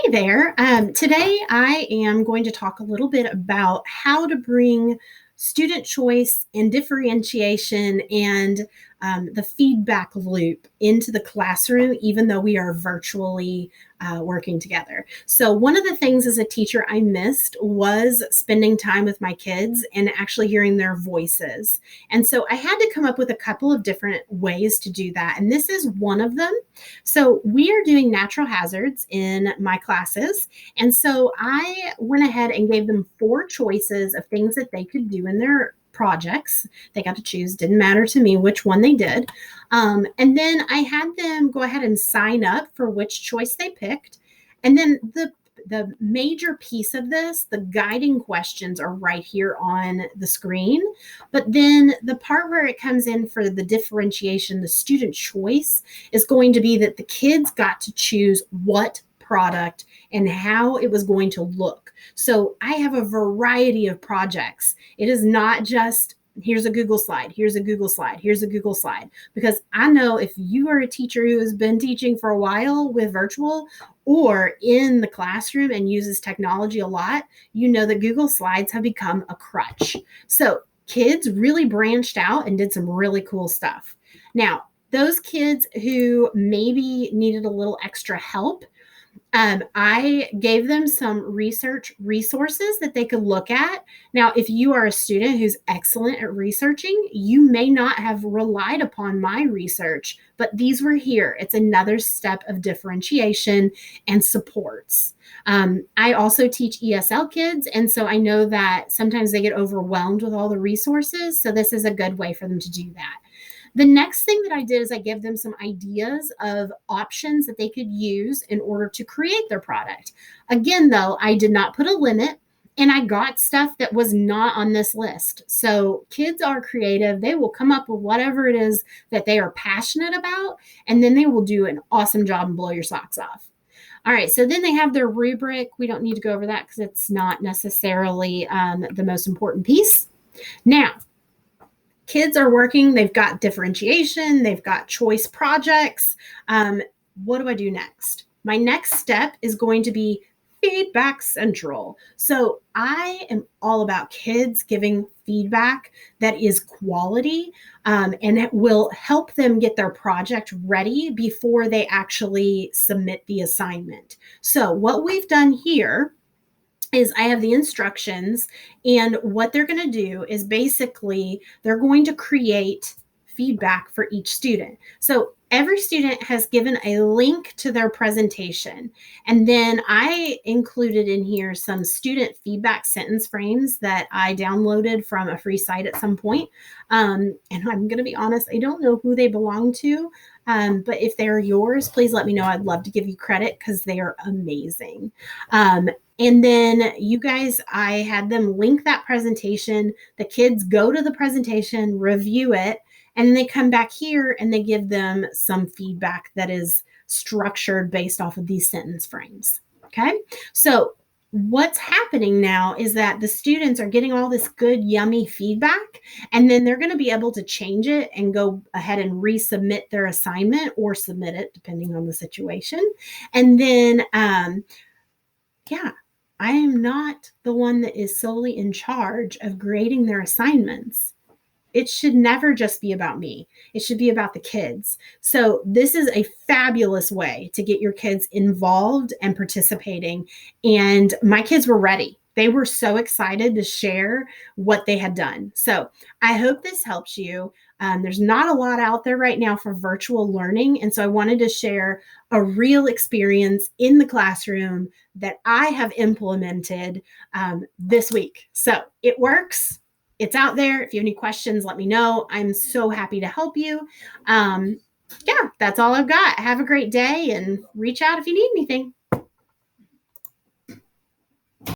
Hey there. Today I am going to talk a little bit about how to bring student choice and differentiation and the feedback loop into the classroom, even though we are virtually working together. So, one of the things as a teacher I missed was spending time with my kids and actually hearing their voices. And so, I had to come up with a couple of different ways to do that. And this is one of them. So we are doing natural hazards in my classes. And so I went ahead and gave them four choices of things that they could do in their projects. They got to choose, didn't matter to me which one they did. And then I had them go ahead and sign up for which choice they picked. And then the major piece of this, the guiding questions are right here on the screen. But then the part where it comes in for the differentiation, the student choice, is going to be that the kids got to choose what product and how it was going to look. So I have a variety of projects. It is not just here's a Google slide, here's a Google slide, here's a Google slide. Because I know if you are a teacher who has been teaching for a while with virtual or in the classroom and uses technology a lot, you know that Google Slides have become a crutch. So kids really branched out and did some really cool stuff. Now, those kids who maybe needed a little extra help, I gave them some research resources that they could look at. Now, if you are a student who's excellent at researching, you may not have relied upon my research, but these were here. It's another step of differentiation and supports. I also teach ESL kids, and so I know that sometimes they get overwhelmed with all the resources. So this is a good way for them to do that. The next thing that I did is I gave them some ideas of options that they could use in order to create their product. Again, though, I did not put a limit and I got stuff that was not on this list. So kids are creative. They will come up with whatever it is that they are passionate about, and then they will do an awesome job and blow your socks off. All right, so then they have their rubric. We don't need to go over that because it's not necessarily the most important piece. Now, kids are working, they've got differentiation, they've got choice projects. What do I do next? My next step is going to be feedback central. So I am all about kids giving feedback that is quality, and it will help them get their project ready before they actually submit the assignment. So what we've done here is I have the instructions, and what they're going to do is basically they're going to create feedback for each student. So every student has given a link to their presentation, and then I included in here some student feedback sentence frames that I downloaded from a free site at some point. And I'm going to be honest, I don't know who they belong to, but if they're yours, please let me know. I'd love to give you credit because they are amazing. And then you guys, I had them link that presentation. The kids go to the presentation, review it, and then they come back here and they give them some feedback that is structured based off of these sentence frames. Okay. So what's happening now is that the students are getting all this good, yummy feedback, and then they're going to be able to change it and go ahead and resubmit their assignment or submit it, depending on the situation. And then, yeah, I am not the one that is solely in charge of grading their assignments. It should never just be about me. It should be about the kids. So this is a fabulous way to get your kids involved and participating. And my kids were ready. They were so excited to share what they had done. So I hope this helps you. There's not a lot out there right now for virtual learning. And so I wanted to share a real experience in the classroom that I have implemented this week. So it works. It's out there. If you have any questions, let me know. I'm so happy to help you. Yeah, that's all I've got. Have a great day and reach out if you need anything.